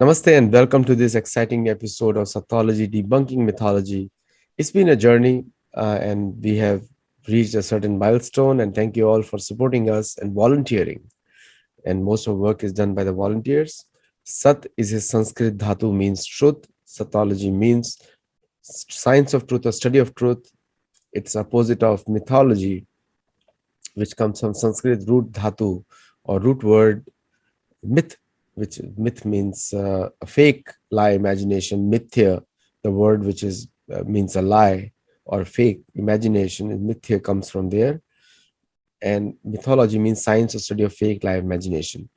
Namaste and welcome to this exciting episode of Sattology Debunking Mythology. It's been a journey and we have reached a certain milestone, and thank you all for supporting us and volunteering. And most of the work is done by the volunteers. Sat is a Sanskrit dhatu, means truth. Sattology means science of truth or study of truth. It's opposite of mythology, which comes from Sanskrit root dhatu or root word myth, which myth means a fake lie, imagination. Mithya, the word which is means a lie or fake imagination, and mithya comes from there. And mythology means science or study of fake lie, imagination.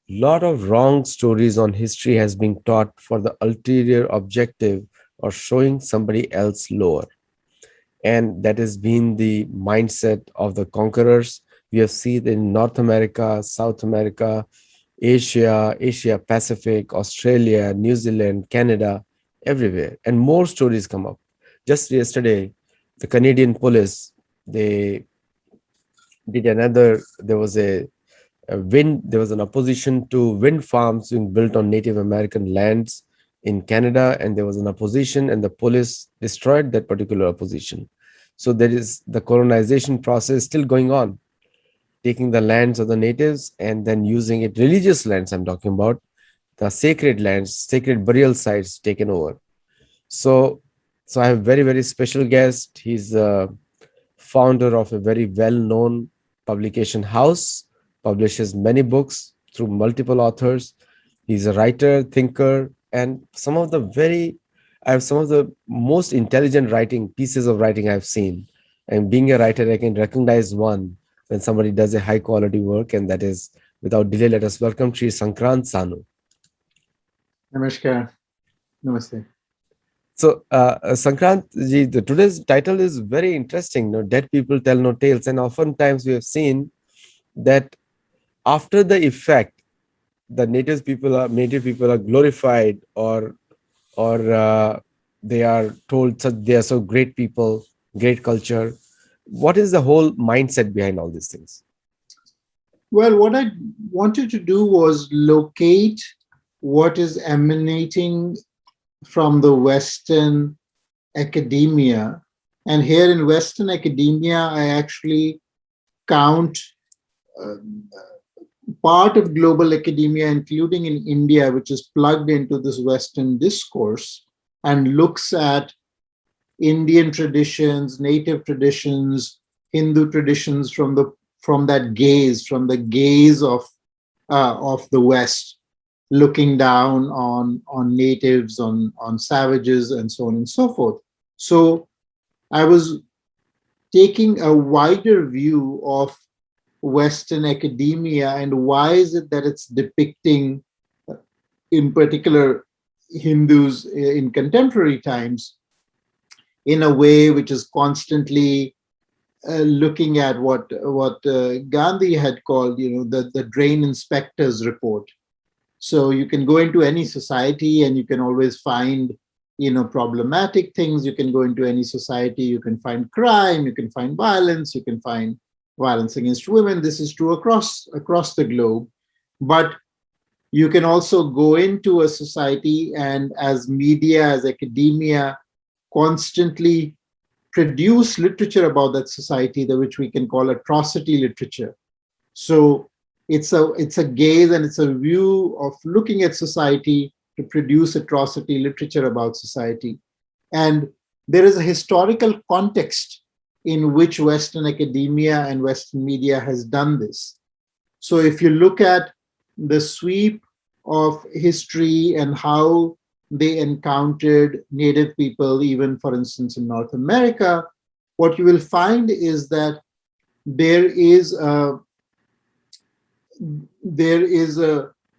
Lot of wrong stories on history has been taught for the ulterior objective of showing somebody else lower, and that has been the mindset of the conquerors. We have seen in North America, South America, Asia Pacific, Australia, New Zealand, Canada, everywhere. And more stories come up. Just yesterday, the Canadian police, they did another, there was an opposition to wind farms being built on Native American lands in Canada, and there was an opposition, and the police destroyed that particular opposition. So there is the colonization process still going on, taking the lands of the natives and then using it, religious lands I'm talking about, the sacred lands, sacred burial sites taken over. So, so I have very, very special guest. He's the founder of a very well-known publication house, publishes many books through multiple authors. He's a writer, thinker, and I have some of the most intelligent writing pieces of writing I've seen. And being a writer, I can recognize one when somebody does a high quality work, and that is, without delay, let us welcome Sri Sankrant Sanu. Namaskar. Namaste. So, Sankrant ji, today's title is very interesting. No, dead people tell no tales, and oftentimes we have seen that after the effect, the native people are glorified, or they are told such they are so great people, great culture. What is the whole mindset behind all these things? Well, what I wanted to do was locate what is emanating from the Western academia. And here in Western academia, I actually count uh, part of global academia, including in India, which is plugged into this Western discourse and looks at Indian traditions, native traditions, Hindu traditions from the gaze of the West, looking down on natives, on savages, and so on and so forth. So I was taking a wider view of Western academia and why is it that it's depicting, in particular, Hindus in contemporary times in a way which is constantly looking at what Gandhi had called, the drain inspector's report. So you can go into any society and you can always find, problematic things. You can go into any society, you can find crime, you can find violence, you can find violence against women. This is true across the globe. But you can also go into a society and as media, as academia, constantly produce literature about that society, which we can call atrocity literature. So it's a gaze and it's a view of looking at society to produce atrocity literature about society. And there is a historical context in which Western academia and Western media has done this. So if you look at the sweep of history and how they encountered native people, even for instance in North America, what you will find is that there is a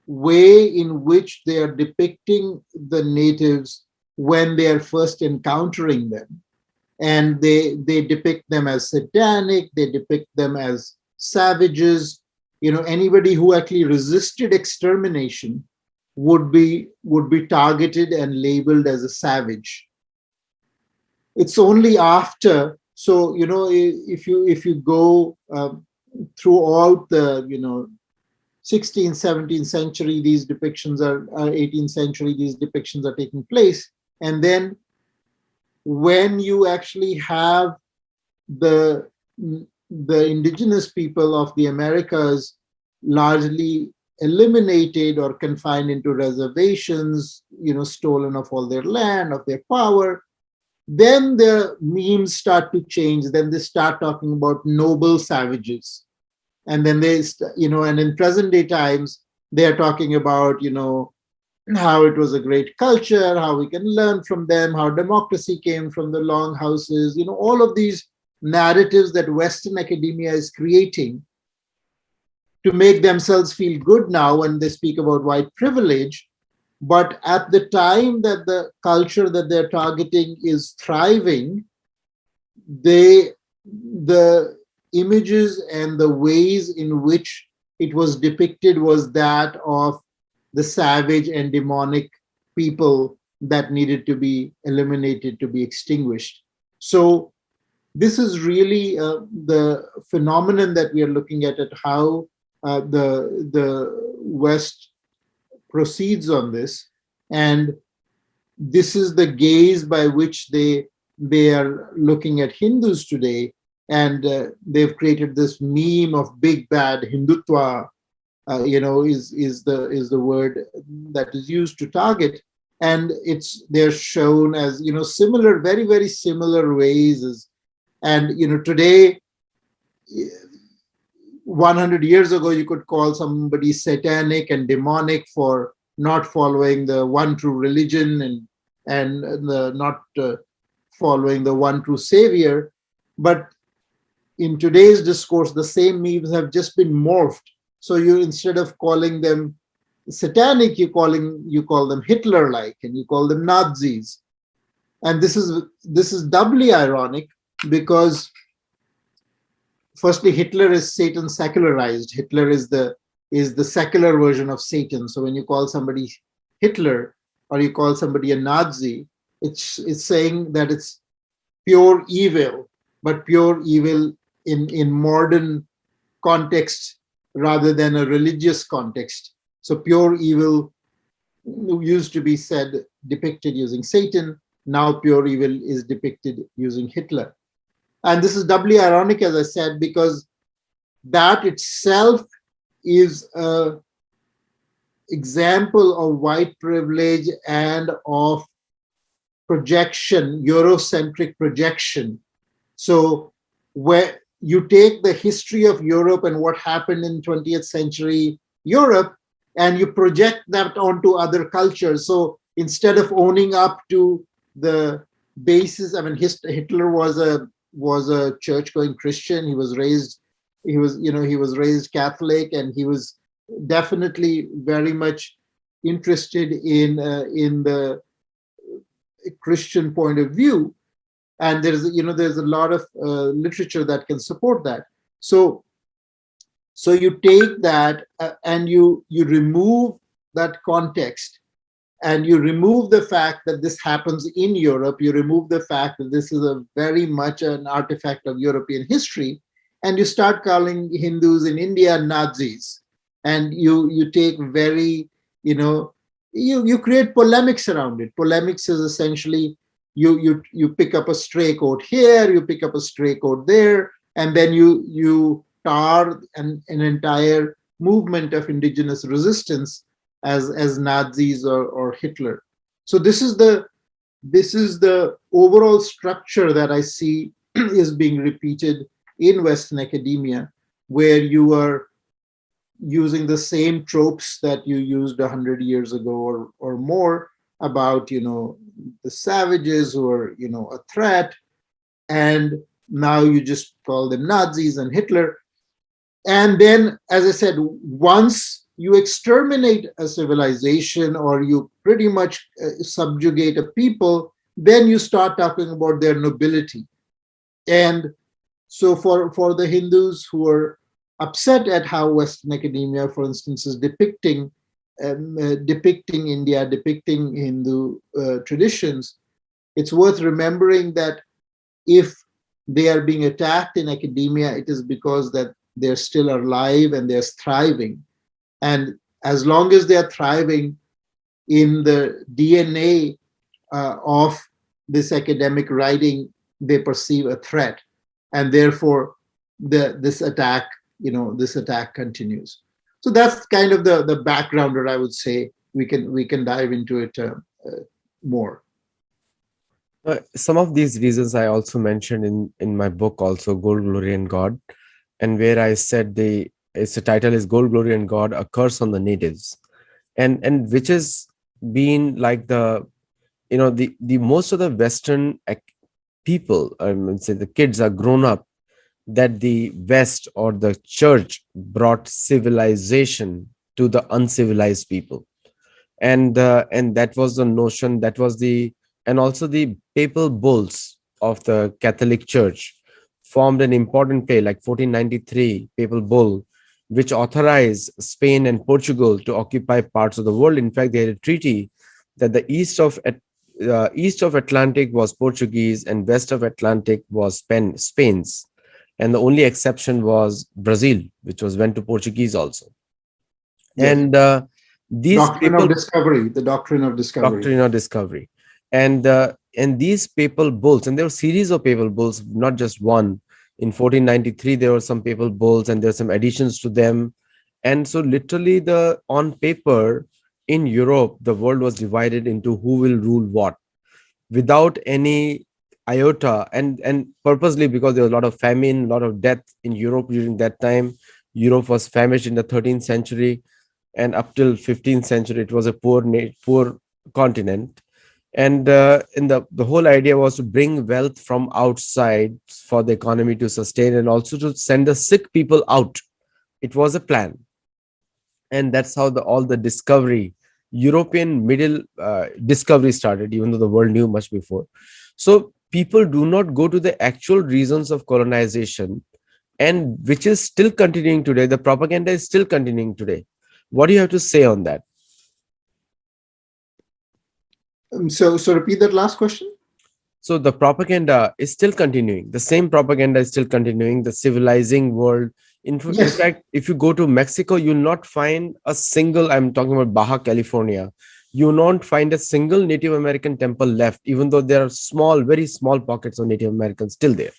way in which they are depicting the natives when they are first encountering them. And they depict them as satanic, they depict them as savages. Anybody who actually resisted extermination would be targeted and labeled as a savage. It's only after, so if you go throughout the 16th, 17th century, these depictions are 18th century, these depictions are taking place. And then when you actually have the the indigenous people of the Americas largely eliminated or confined into reservations, stolen of all their land, of their power, then the memes start to change. Then they start talking about noble savages. And then and in present day times, they're talking about, how it was a great culture, how we can learn from them, how democracy came from the long houses, all of these narratives that Western academia is creating to make themselves feel good now when they speak about white privilege. But at the time that the culture that they're targeting is thriving, the images and the ways in which it was depicted was that of the savage and demonic people that needed to be eliminated, to be extinguished. So this is really the phenomenon that we are looking at how the West proceeds on this, and this is the gaze by which they are looking at Hindus today, and they've created this meme of big bad Hindutva. Is the word that is used to target, and they're shown as similar, very very similar ways as, and today, 100 years ago, you could call somebody satanic and demonic for not following the one true religion and not following the one true savior. But in today's discourse, the same memes have just been morphed. So instead of calling them satanic, you call them Hitler-like, and you call them Nazis. And this is doubly ironic because firstly, Hitler is Satan secularized. Hitler is the secular version of Satan. So when you call somebody Hitler or you call somebody a Nazi, it's saying that it's pure evil, but pure evil in modern context rather than a religious context. So pure evil used to be depicted using Satan. Now pure evil is depicted using Hitler. And this is doubly ironic, as I said, because that itself is an example of white privilege and of projection, Eurocentric projection. So where you take the history of Europe and what happened in 20th century Europe, and you project that onto other cultures. So instead of owning up to the basis, I mean, Hitler was a church-going Christian. He was raised Catholic, and he was definitely very much interested in the Christian point of view. And there's a lot of literature that can support that. So you take that and you remove that context, and you remove the fact that this happens in Europe. You remove the fact that this is a very much an artifact of European history, and you start calling Hindus in India Nazis, and you take very you create polemics around it. Polemics is essentially you pick up a stray quote here, you pick up a stray quote there, and then you tar an entire movement of indigenous resistance as Nazis or Hitler. So this is the overall structure that I see is being repeated in Western academia, where you are using the same tropes that you used 100 years ago or more about the savages who are a threat, and now you just call them Nazis and Hitler. And then, as I said, once you exterminate a civilization or you pretty much subjugate a people, then you start talking about their nobility. And so for the Hindus who are upset at how Western academia, for instance, is depicting India, depicting Hindu traditions, it's worth remembering that if they are being attacked in academia, it is because that they're still alive and they're thriving. And as long as they are thriving in the DNA of this academic writing, they perceive a threat, and therefore this attack, this attack continues. So that's kind of the background, or I would say we can dive into it more. Some of these reasons I also mentioned in my book, also Gold, Glory, and God, and where I said its the title is Gold, Glory, and God: A Curse on the Natives, and which has been like the most of the Western people, I mean, say the kids are grown up that the West or the church brought civilization to the uncivilized people, and that was the notion, that was the, and also the papal bulls of the Catholic Church formed an important play, like 1493 papal bull, which authorized Spain and Portugal to occupy parts of the world. In fact, they had a treaty that the east of Atlantic was Portuguese and west of Atlantic was Spain's, and the only exception was Brazil, which was went to Portuguese also. Yes. And these Doctrine of papal discovery, the doctrine of discovery. doctrine of discovery, and these papal bulls, and there were series of papal bulls, not just one. In 1493 there were some papal bulls and there are some additions to them, and so literally the on paper in Europe the world was divided into who will rule what, without any iota, and purposely, because there was a lot of famine, a lot of death in Europe during that time. Europe was famished in the 13th century, and up till 15th century it was a poor continent. And the whole idea was to bring wealth from outside for the economy to sustain, and also to send the sick people out. It was a plan, and that's how the all the discovery, European middle discovery started, even though the world knew much before. So people do not go to the actual reasons of colonization, and which is still continuing today. The propaganda is still continuing today. What do you have to say on that? So repeat that last question. So the propaganda is still continuing. The same propaganda is still continuing. The civilizing world. In Yes, fact, if you go to Mexico, you'll not find a single. I'm talking about Baja California. You will not find a single Native American temple left, even though there are small, very small pockets of Native Americans still there.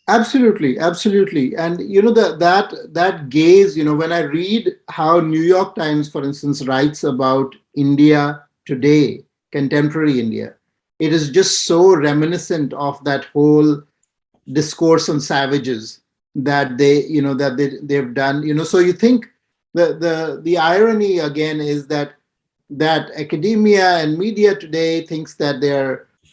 absolutely, absolutely. And that gaze, when I read how New York Times, for instance, writes about India today, contemporary India, it is just so reminiscent of that whole discourse on savages that they've done. So you think the irony again is that academia and media today thinks that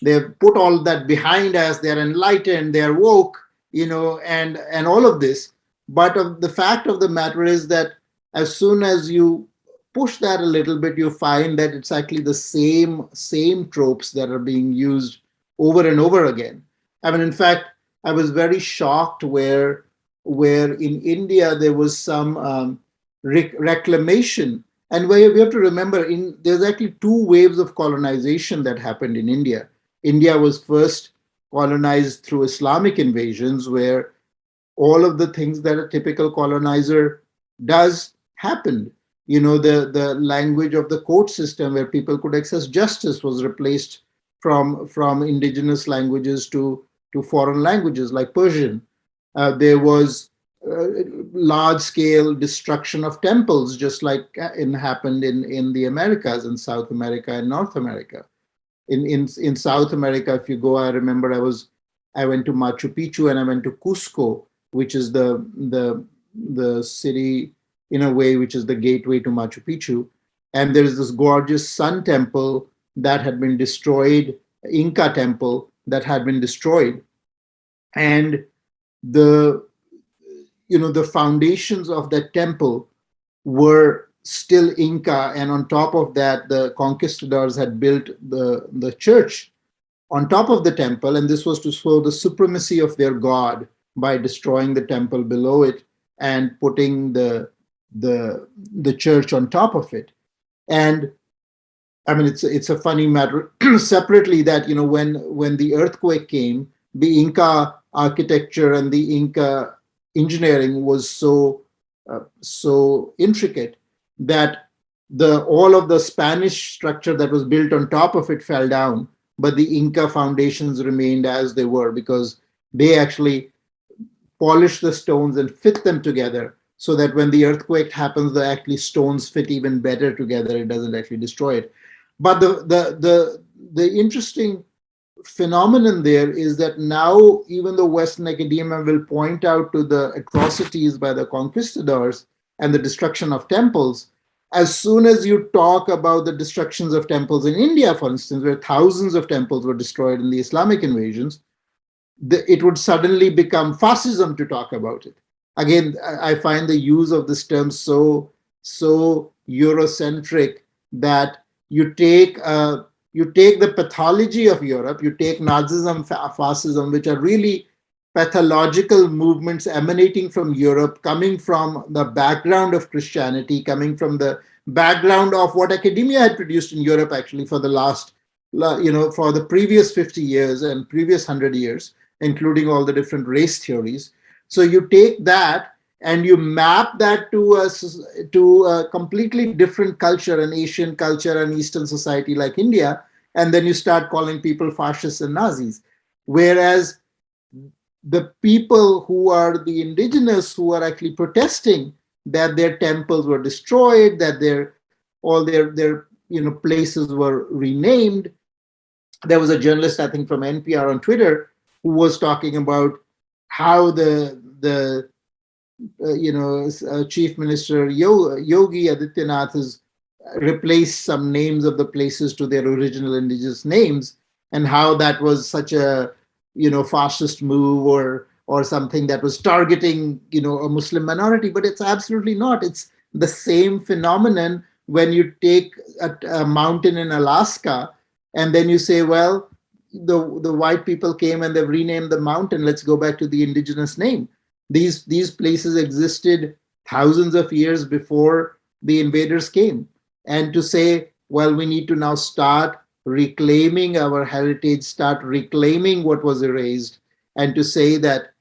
they've put all that behind us, they're enlightened, they're woke, and all of this. But the fact of the matter is that as soon as you push that a little bit, you find that it's actually the same tropes that are being used over and over again. I mean, in fact, I was very shocked where in India there was some reclamation. And we have to remember, there's actually two waves of colonization that happened in India. India was first colonized through Islamic invasions, where all of the things that a typical colonizer does happened. The language of the court system where people could access justice was replaced from indigenous languages to foreign languages like Persian. There was large scale destruction of temples, just like happened in the Americas, in South America and North America. In South America, if you go, I remember I went to Machu Picchu and I went to Cusco, which is the city in a way, which is the gateway to Machu Picchu. And there is this gorgeous sun temple that had been destroyed, Inca temple that had been destroyed. And the the foundations of that temple were still Inca, and on top of that, the conquistadors had built the church on top of the temple, and this was to show the supremacy of their god by destroying the temple below it and putting the church on top of it. And I mean, it's a funny matter separately that when the earthquake came, the Inca architecture and the Inca engineering was so intricate that the all of the Spanish structure that was built on top of it fell down, but the Inca foundations remained as they were because they actually polish the stones and fit them together so that when the earthquake happens, the actually stones fit even better together. It doesn't actually destroy it. But the interesting phenomenon there is that now even though Western academia will point out to the atrocities by the conquistadors and the destruction of temples, as soon as you talk about the destructions of temples in India, for instance, where thousands of temples were destroyed in the Islamic invasions, it would suddenly become fascism to talk about it. Again, I find the use of this term so Eurocentric that you take the pathology of Europe, you take Nazism, fascism, which are really pathological movements emanating from Europe, coming from the background of Christianity, coming from the background of what academia had produced in Europe actually for the last, for the previous 50 years and previous 100 years, including all the different race theories. So you take that and you map that to a completely different culture, an Asian culture, an Eastern society like India, and then you start calling people fascists and Nazis. Whereas the people who are the indigenous who are actually protesting that their temples were destroyed, that all their places were renamed. There was a journalist, I think, from NPR on Twitter who was talking about how the Chief Minister Yogi Adityanath has replaced some names of the places to their original indigenous names, and how that was such a fascist move or something that was targeting a Muslim minority. But it's absolutely not. It's the same phenomenon when you take a mountain in Alaska and then you say, well, the white people came and they've renamed the mountain. Let's go back to the indigenous name. These places existed thousands of years before the invaders came. And to say, well, we need to now start reclaiming our heritage, start reclaiming what was erased, and to say that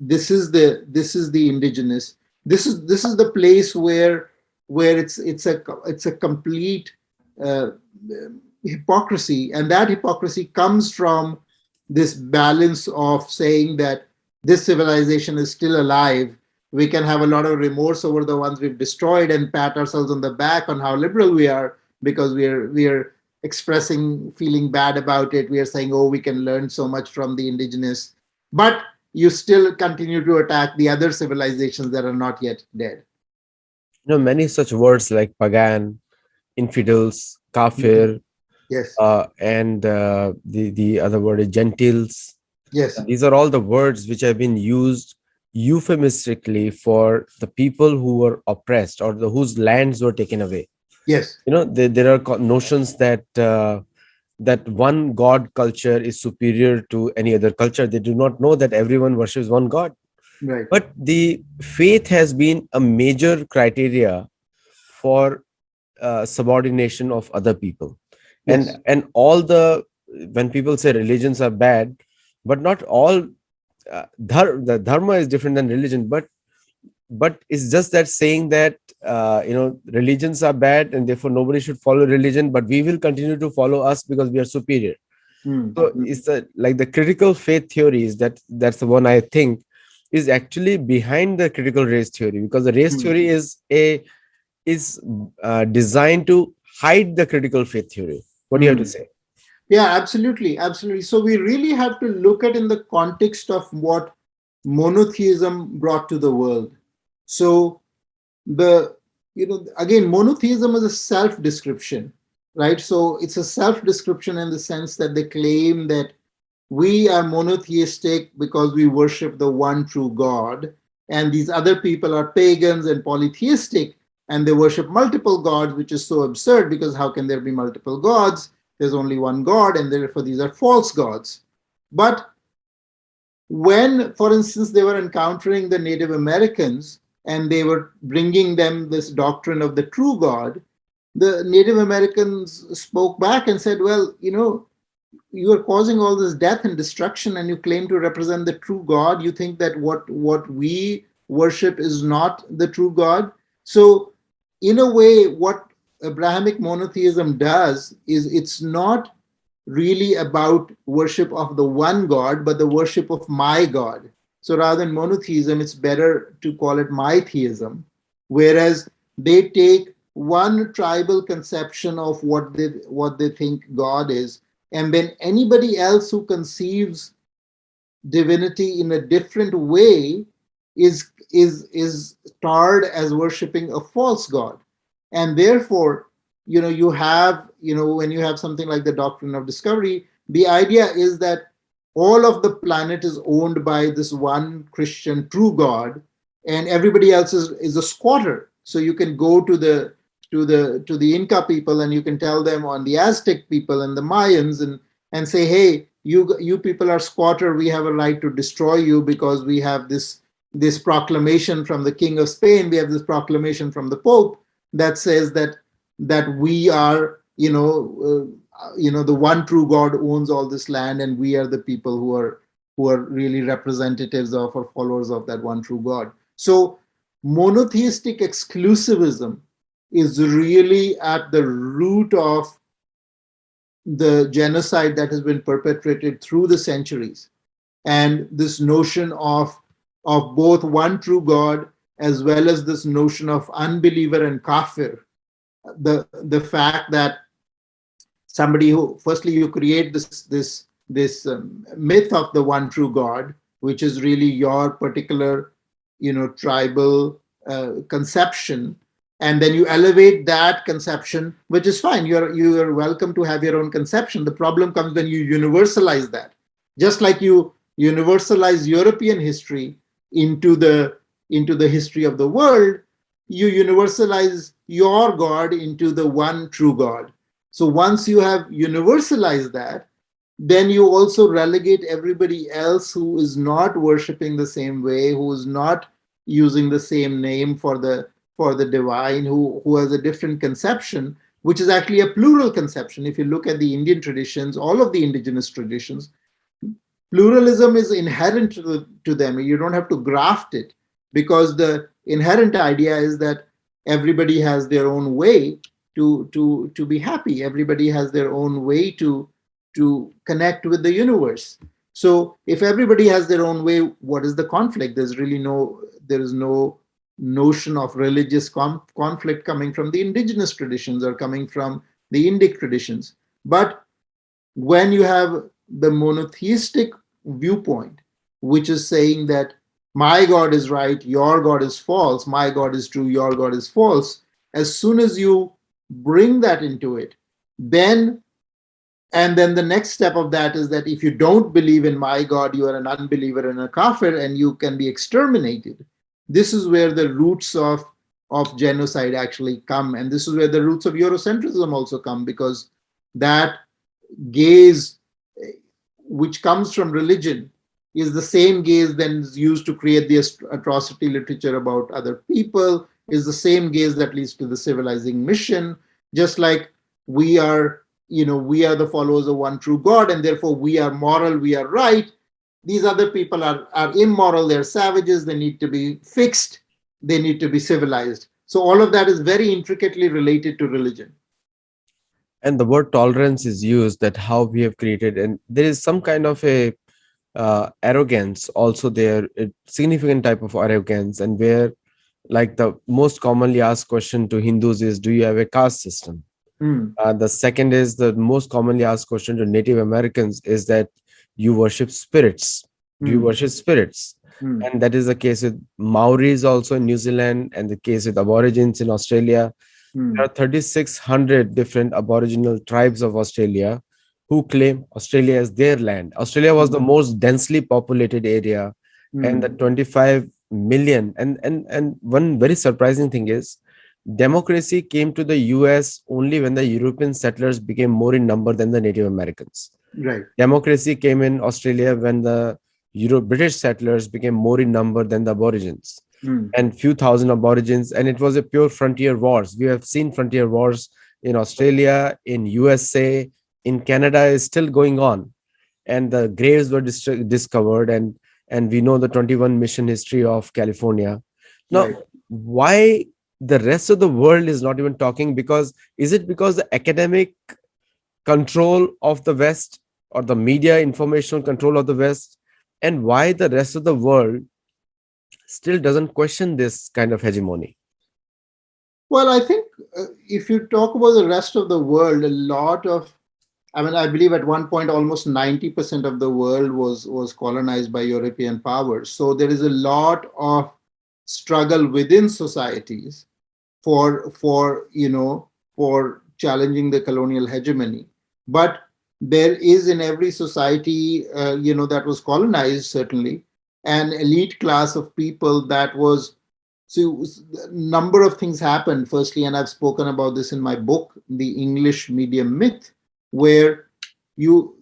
this is the indigenous. This is the place where it's a complete hypocrisy, and that hypocrisy comes from this balance of saying that this civilization is still alive. We can have a lot of remorse over the ones we've destroyed and pat ourselves on the back on how liberal we are because we are expressing feeling bad about it. We are saying, oh, we can learn so much from the indigenous, but you still continue to attack the other civilizations that are not yet dead. Many such words like pagan, infidels, kafir, Yes, and the other word is gentiles. yes, These are all the words which have been used euphemistically for the people who were oppressed or whose lands were taken away. yes, There are notions that that one god culture is superior to any other culture. They do not know that everyone worships one god. right, But the faith has been a major criteria for subordination of other people. yes, And all the when people say religions are bad, but not all. The dharma is different than religion, but it's just that saying that religions are bad and therefore nobody should follow religion, but we will continue to follow us because we are superior. mm, So mm, it's like the critical faith theories, that's the one I think is actually behind the critical race theory, because the race mm. theory is designed to hide the critical faith theory. What do you have to Mm. say? Yeah, absolutely, absolutely. So we really have to look at in the context of what monotheism brought to the world. So the again, monotheism is a self-description, right? So it's a self-description in the sense that they claim that we are monotheistic because we worship the one true God, and these other people are pagans and polytheistic and they worship multiple gods, which is so absurd because how can there be multiple gods? There's only one God, and therefore these are false gods. But when, for instance, they were encountering the Native Americans and they were bringing them this doctrine of the true God, the Native Americans spoke back and said, well, you are causing all this death and destruction and you claim to represent the true God. You think that what we worship is not the true God. So in a way, what Abrahamic monotheism does is it's not really about worship of the one God, but the worship of my God. So rather than monotheism, it's better to call it mytheism, whereas they take one tribal conception of what they think God is, and then anybody else who conceives divinity in a different way is tarred as worshiping a false god. And therefore, you have, when you have something like the doctrine of discovery, the idea is that all of the planet is owned by this one Christian true god, and everybody else is a squatter. So you can go to the Inca people, and you can tell them, on the Aztec people and the Mayans, and say, hey, you people are squatter, we have a right to destroy you, because we have this proclamation from the King of Spain, we have this proclamation from the Pope that says that we are, the one true God owns all this land, and we are the people who are really representatives of or followers of that one true God. So monotheistic exclusivism is really at the root of the genocide that has been perpetrated through the centuries, and this notion of both one true God, as well as this notion of unbeliever and kafir. The fact that somebody who, firstly, you create this myth of the one true God, which is really your particular tribal conception, and then you elevate that conception, which is fine. You're welcome to have your own conception. The problem comes when you universalize that, just like you universalize European history into the history of the world. You universalize your God into the one true God. So once you have universalized that, then you also relegate everybody else who is not worshiping the same way, who is not using the same name for the divine, who has a different conception, which is actually a plural conception. If you look at the Indian traditions, all of the indigenous traditions, pluralism is inherent to them. You don't have to graft it, because the inherent idea is that everybody has their own way to be happy. Everybody has their own way to connect with the universe. So if everybody has their own way, what is the conflict? There is no notion of religious conflict coming from the indigenous traditions or coming from the Indic traditions. But when you have the monotheistic viewpoint, which is saying that my God is right, your God is false, my God is true, your God is false, as soon as you bring that into it, then the next step of that is that if you don't believe in my God, you are an unbeliever and a kafir, and you can be exterminated. This is where the roots of genocide actually come, and this is where the roots of Eurocentrism also come, because that gaze, which comes from religion, is the same gaze then is used to create the atrocity literature about other people, is the same gaze that leads to the civilizing mission. Just like we are the followers of one true God, and therefore we are moral, we are right. These other people are immoral, they're savages, they need to be fixed, they need to be civilized. So all of that is very intricately related to religion. And the word tolerance is used, that how we have created, and there is some kind of a arrogance also there, a significant type of arrogance, and where, like, the most commonly asked question to Hindus is, do you have a caste system? Mm. The second is, the most commonly asked question to Native Americans is that you worship spirits. Do you Mm. worship spirits? Mm. And that is the case with Maoris also in New Zealand, and the case with aborigines in Australia. There Mm. are 3,600 different aboriginal tribes of Australia who claim Australia as their land. Australia was the most densely populated area, and the Mm. 25 million. And one very surprising thing is, democracy came to the US only when the European settlers became more in number than the Native Americans. Right. Democracy came in Australia when the British settlers became more in number than the aborigines, Mm. and few thousand aborigines, and it was a pure frontier wars. We have seen frontier wars in Australia, in USA, in Canada is still going on, and the graves were discovered, and we know the 21 mission history of California. Now, Right. why the rest of the world is not even talking? Because is it because the academic control of the West, or the media informational control of the West? And why the rest of the world still doesn't question this kind of hegemony? Well, I think if you talk about the rest of the world, a lot of, I mean, I believe at one point almost 90% of the world was colonized by European powers. So there is a lot of struggle within societies for challenging the colonial hegemony. But there is in every society that was colonized, certainly, an elite class of people that was, so a number of things happened. Firstly, and I've spoken about this in my book, The English Medium Myth, where you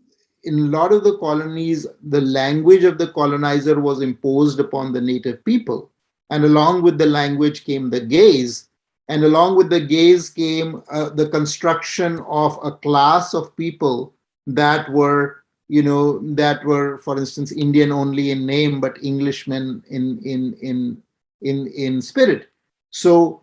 in a lot of the colonies, the language of the colonizer was imposed upon the native people. And along with the language came the gaze. And along with the gaze came the construction of a class of people that were, for instance, Indian only in name, but Englishmen in spirit. So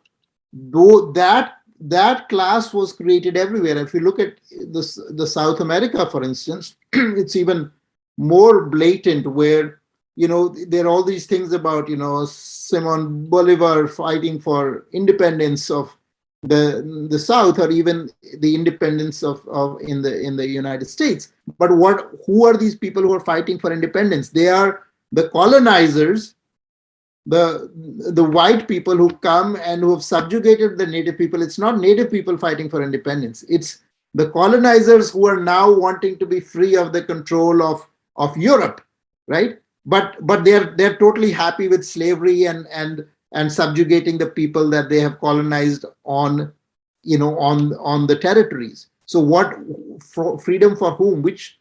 though that class was created everywhere. If you look at the South America, for instance, it's even more blatant, where there are all these things about Simon Bolivar fighting for independence of the South, or even the independence of in the United States. But who are these people who are fighting for independence? They are the colonizers, the white people who come and who have subjugated the native people. It's not native people fighting for independence. It's the colonizers who are now wanting to be free of the control of Europe, right? But they're totally happy with slavery and subjugating the people that they have colonized on the territories. So what freedom for whom? Which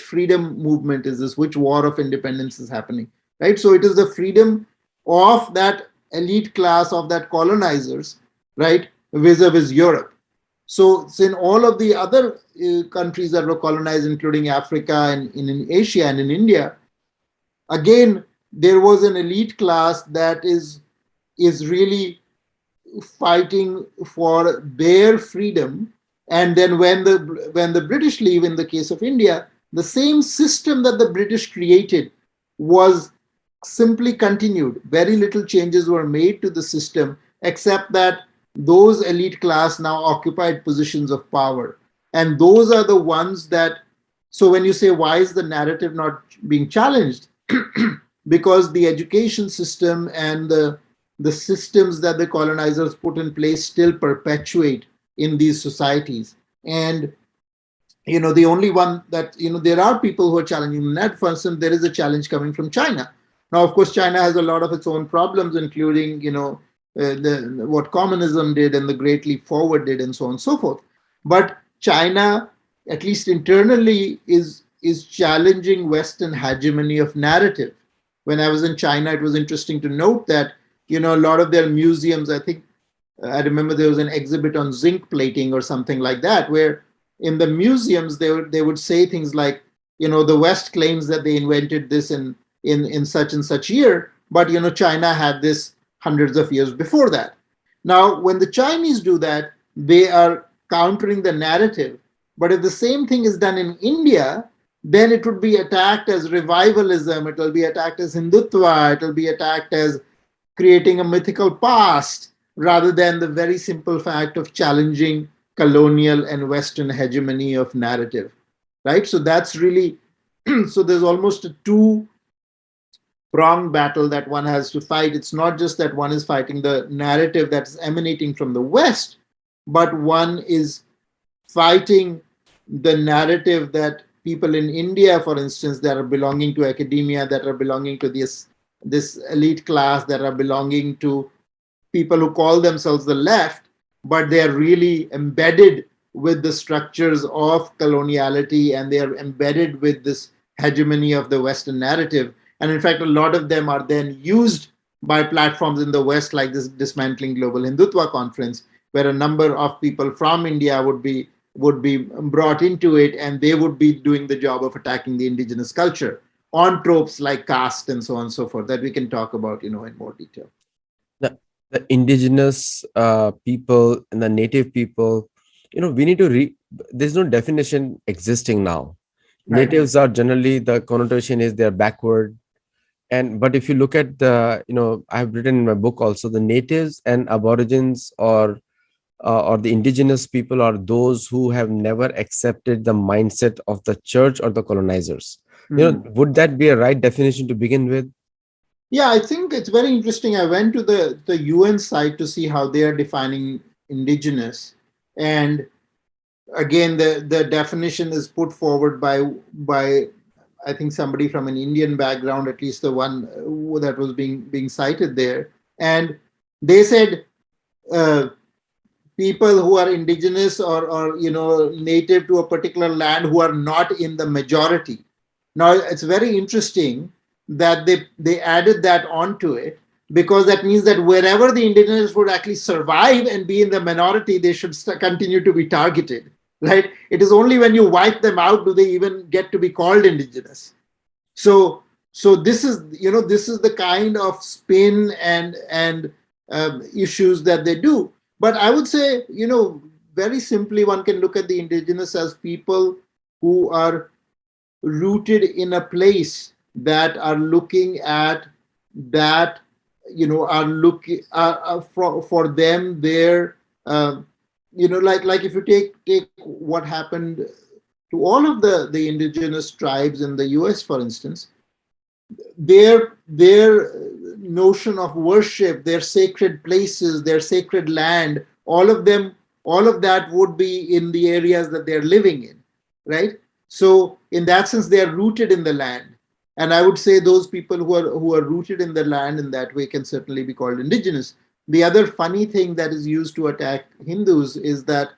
freedom movement is this? Which war of independence is happening? Right? So it is the freedom of that elite class, of that colonizers, right, vis-a-vis Europe. So in all of the other countries that were colonized, including Africa and in Asia and in India, again, there was an elite class that is really fighting for their freedom. And then when the British leave, in the case of India, the same system that the British created was simply continued. Very little changes were made to the system, except that those elite class now occupied positions of power. And those are the ones that, so when you say, why is the narrative not being challenged? Because the education system and the systems that the colonizers put in place still perpetuate in these societies. And the only one that, there are people who are challenging that. For instance, there is a challenge coming from China. Now, of course, China has a lot of its own problems, including, what communism did and the Great Leap Forward did, and so on and so forth. But China, at least internally, is challenging Western hegemony of narrative. When I was in China, it was interesting to note that, a lot of their museums, I think, I remember there was an exhibit on zinc plating or something like that, where in the museums they would say things like, the West claims that they invented this in such and such year, but China had this hundreds of years before that. Now, when the Chinese do that, they are countering the narrative. But if the same thing is done in India, then it would be attacked as revivalism, it will be attacked as Hindutva, it will be attacked as creating a mythical past, rather than the very simple fact of challenging colonial and Western hegemony of narrative, right? So that's really, so there's almost a two-pronged battle that one has to fight. It's not just that one is fighting the narrative that's emanating from the West, but one is fighting the narrative that people in India, for instance, that are belonging to academia, that are belonging to this elite class, that are belonging to people who call themselves the left, but they are really embedded with the structures of coloniality, and they are embedded with this hegemony of the Western narrative. And in fact, a lot of them are then used by platforms in the West, like this Dismantling Global Hindutva conference, where a number of people from India would be brought into it, and they would be doing the job of attacking the indigenous culture on tropes like caste and so on and so forth, that we can talk about, in more detail. The indigenous people and the native people, we need to there's no definition existing now. Right. Natives are generally, the connotation is they're backward. And but if you look at the, I have written in my book also, the natives and aborigines, or the indigenous people, are those who have never accepted the mindset of the church or the colonizers. Hmm. Would that be a right definition to begin with? Yeah, I think it's very interesting. I went to the UN site to see how they are defining indigenous. And again, the definition is put forward by I think somebody from an Indian background, at least the one that was being cited there. And they said uh, people who are indigenous or native to a particular land who are not in the majority. Now it's very interesting that they added that onto it, because that means that wherever the indigenous would actually survive and be in the minority, they should continue to be targeted, right? It is only when you wipe them out do they even get to be called indigenous. So this is, this is the kind of spin and issues that they do. But I would say, very simply, one can look at the indigenous as people who are rooted in a place, that are looking at that, are looking for them there. Like if you take what happened to all of the indigenous tribes in the US, for instance, their notion of worship, their sacred places, their sacred land, all of that would be in the areas that they're living in, right? So in that sense, they are rooted in the land. And I would say those people who are rooted in the land in that way can certainly be called indigenous. The other funny thing that is used to attack Hindus is that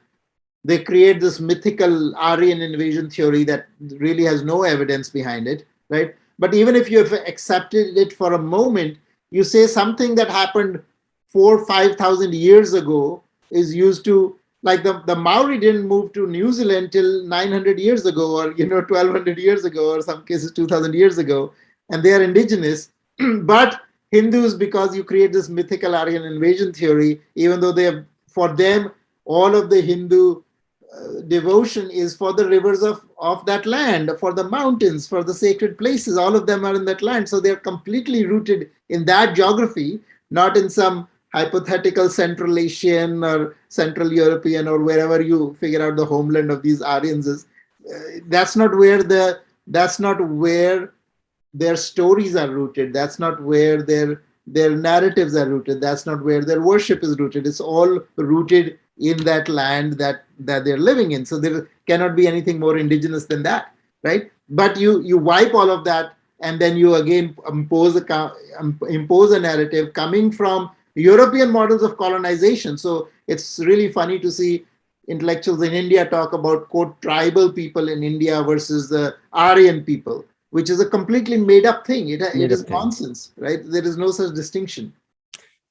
they create this mythical Aryan invasion theory that really has no evidence behind it, right? But even if you have accepted it for a moment, you say something that happened 4,000 or 5,000 years ago is used to, like the Maori didn't move to New Zealand till 900 years ago, or 1,200 years ago, or some cases 2,000 years ago, and they are indigenous. But Hindus, because you create this mythical Aryan invasion theory, even though they have, for them, all of the Hindu devotion is for the rivers of that land, for the mountains, for the sacred places. All of them are in that land. So they're completely rooted in that geography, not in some hypothetical Central Asian or Central European or wherever you figure out the homeland of these Aryans is. That's not where their stories are rooted. That's not where their narratives are rooted. That's not where their worship is rooted. It's all rooted in that land that they're living in. So there cannot be anything more indigenous than that, right? But you wipe all of that, and then you again impose a narrative coming from European models of colonization. So it's really funny to see intellectuals in India talk about, quote, tribal people in India versus the Aryan people, which is a completely made up thing. It Made is up thing. nonsense, right? There is no such distinction.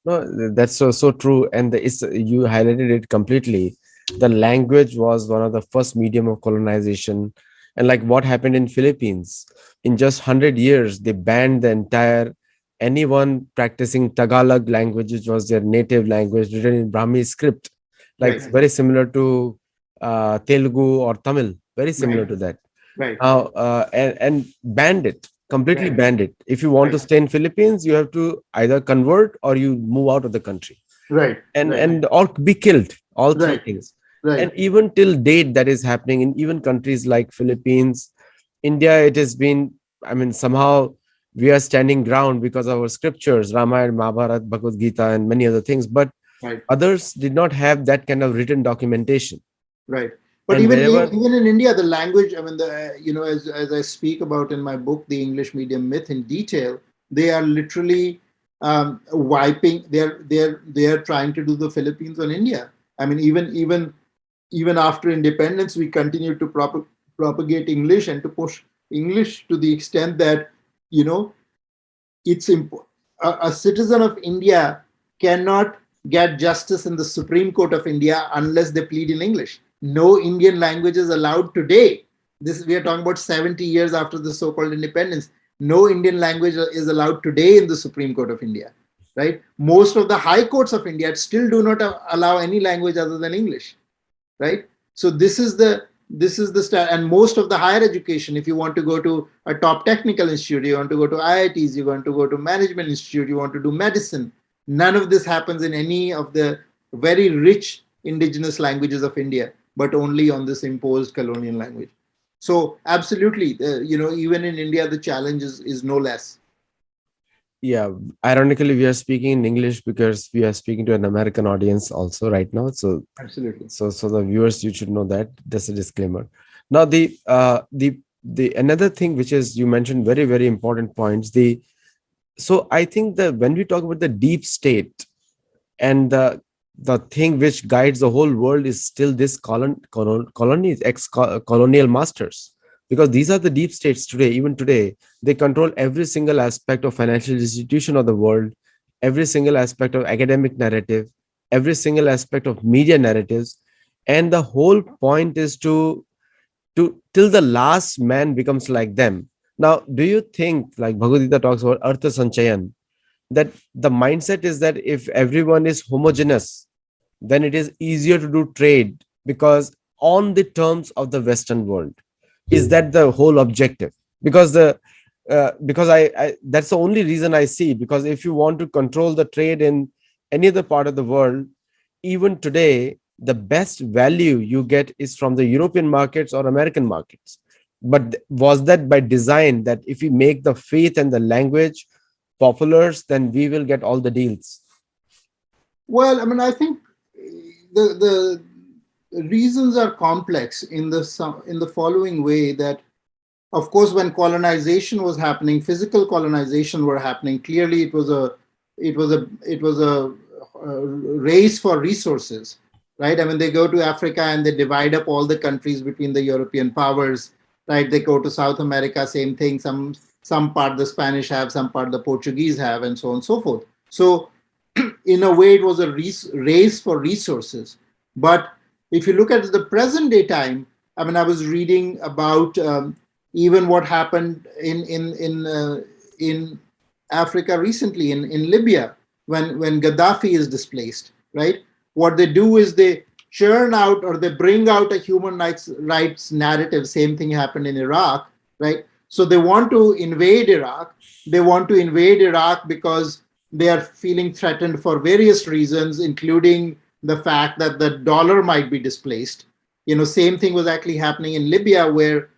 No, that's so true, and you highlighted it completely. The language was one of the first medium of colonization, and like what happened in Philippines, in just 100 years, they banned the entire anyone practicing Tagalog language, which was their native language, written in Brahmi script, like Right, very similar to Telugu or Tamil, very similar right, to that. right, Now and banned it, completely right, banned it. If you want to right, stay in Philippines, you have to either convert or you move out of the country, right, right, and or be killed, all three right, things. And right. even till date, that is happening in even countries like Philippines, India. It has been, I mean, somehow we are standing ground because of our scriptures, Ramayana, Mahabharata, Bhagavad Gita, and many other things, but Right. others did not have that kind of written documentation. Right. But And wherever, even in India, the language, I mean, as I speak about in my book, The English Medium Myth, in detail, they are literally wiping. They're trying to do the Philippines on India. I mean, even after independence, we continue to propagate English and to push English to the extent that, you know it's a citizen of India cannot get justice in the Supreme Court of India unless they plead in English. No Indian language is allowed today. This, we are talking about 70 years after the so-called independence. No Indian language is allowed today in the Supreme Court of India. right? Most of the high courts of India still do not allow any language other than English, right? So and most of the higher education, if you want to go to a top technical institute, you want to go to IITs, you want to go to management institute, you want to do medicine, none of this happens in any of the very rich indigenous languages of India, but only on this imposed colonial language. So absolutely, even in India, the challenge is no less. Yeah, ironically, we are speaking in English because we are speaking to an American audience also right now. So, Absolutely. so the viewers, you should know that. That's a disclaimer. Now, the another thing which is you mentioned very very important points. So I think that when we talk about the deep state and the thing which guides the whole world is still this colonies, ex-colonial masters, because these are the deep states today. Even today, they control every single aspect of financial institution of the world, every single aspect of academic narrative, every single aspect of media narratives, and the whole point is to till the last man becomes like them. Now, do you think, like Bhagavad Gita talks about Artha Sanchayan, that the mindset is that if everyone is homogeneous, then it is easier to do trade because on the terms of the Western world? Is that the whole objective? Because because I that's the only reason I see. Because if you want to control the trade in any other part of the world, even today, the best value you get is from the European markets or American markets. But was that by design, that if we make the faith and the language popular, then we will get all the deals? Well, I mean, I think the reasons are complex in the following way that, of course, when colonization was happening, physical colonization were happening. Clearly, it was a race for resources, right? I mean, they go to Africa and they divide up all the countries between the European powers, right? They go to South America, same thing. Some part the Spanish have, some part the Portuguese have, and so on and so forth. So in a way, it was a race for resources. But if you look at the present day time, I mean, I was reading about even what happened in Africa recently, in Libya, when Gaddafi is displaced, right? What they do is they churn out or they bring out a human rights narrative. Same thing happened in Iraq, right? So they want to invade Iraq. They want to invade Iraq because they are feeling threatened for various reasons, including the fact that the dollar might be displaced. Same thing was actually happening in Libya, where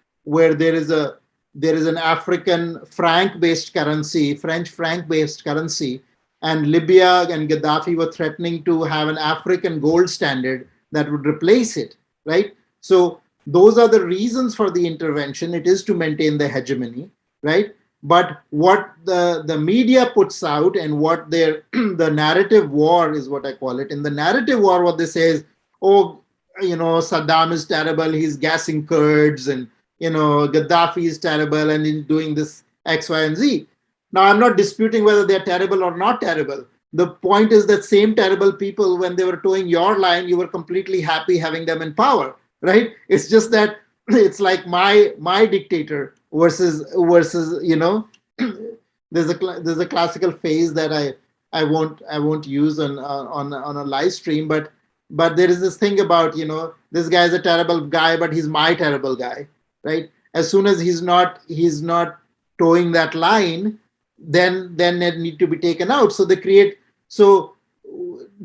there is an African franc-based currency, French franc-based currency, and Libya and Gaddafi were threatening to have an African gold standard that would replace it, right? So those are the reasons for the intervention. It is to maintain the hegemony, right? But what the media puts out and what the narrative war is what I call it. In the narrative war, what they say is, oh, Saddam is terrible, he's gassing Kurds, and Gaddafi is terrible and he's doing this X, Y, and Z. Now, I'm not disputing whether they're terrible or not terrible. The point is that same terrible people, when they were towing your line, you were completely happy having them in power, right? It's just that it's like my dictator versus there's a classical phrase that I won't use on a live stream, but there is this thing about this guy is a terrible guy, but he's my terrible guy, right? As soon as he's not towing that line, then it need to be taken out. So they create. So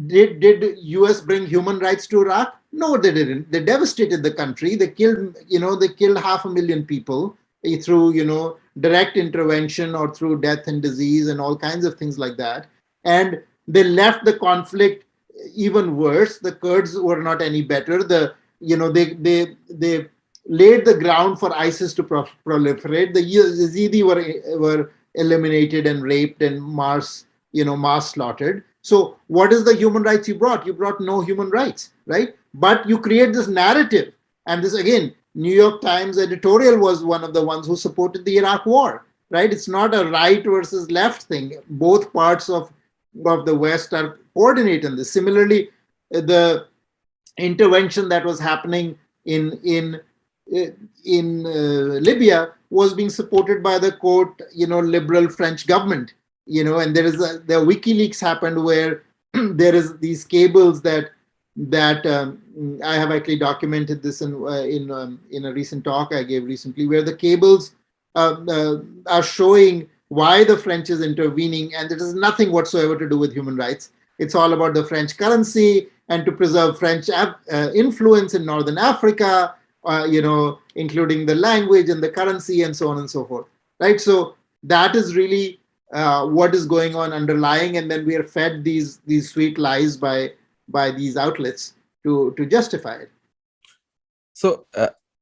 did US bring human rights to Iraq? No, they didn't. They devastated the country. They killed 500,000 people through direct intervention or through death and disease and all kinds of things like that. And they left the conflict even worse. The Kurds were not any better. They laid the ground for ISIS to proliferate. The Yazidi were eliminated and raped and mass slaughtered. So what is the human rights you brought? You brought no human rights, right? But you create this narrative. And this, again, New York Times editorial was one of the ones who supported the Iraq war, right? It's not a right versus left thing. Both parts of the West are coordinated in this. Similarly, the intervention that was happening in Libya was being supported by the quote liberal French government. and the WikiLeaks happened where there is these cables that I have actually documented this in a recent talk I gave recently, where the cables are showing why the French is intervening, and it has nothing whatsoever to do with human rights. It's all about the French currency and to preserve French influence in Northern Africa, including the language and the currency and so on and so forth. Right. So that is really what is going on underlying, and then we are fed these sweet lies by these outlets to justify it. So,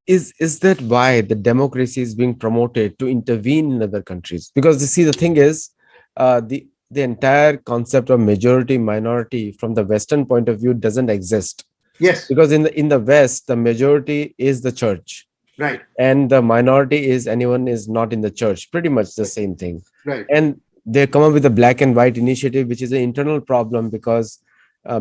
is that why the democracy is being promoted to intervene in other countries? Because you see, the thing is, the entire concept of majority minority from the Western point of view doesn't exist, Yes. because in the West, the majority is the church, Right. and the minority is anyone is not in the church. Pretty much the same thing. Right. And they come up with a black and white initiative, which is an internal problem, because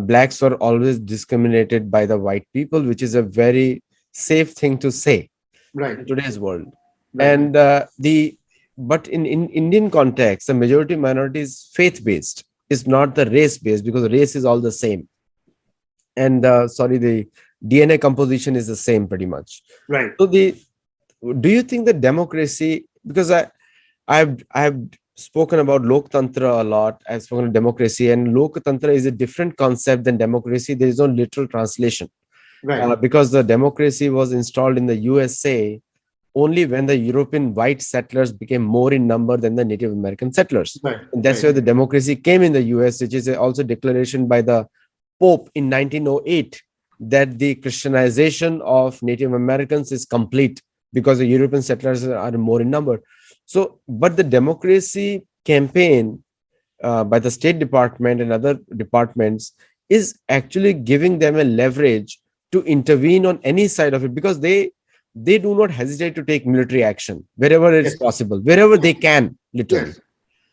blacks were always discriminated by the white people, which is a very safe thing to say Right. in today's world. Right. And the but in Indian context, the majority minority is faith based, is not the race based, because race is all the same. And the DNA composition is the same pretty much. Right. So do you think that democracy, because I've spoken about Loktantra a lot. I've spoken of democracy, and Loktantra is a different concept than democracy. There is no literal translation, Right. because the democracy was installed in the USA only when the European white settlers became more in number than the Native American settlers. Right. And that's Right. where the democracy came in the US, which is also a declaration by the Pope in 1908 that the Christianization of Native Americans is complete because the European settlers are more in number. So, but the democracy campaign by the State Department and other departments is actually giving them a leverage to intervene on any side of it, because they do not hesitate to take military action wherever it's Yes. possible, wherever they can, literally.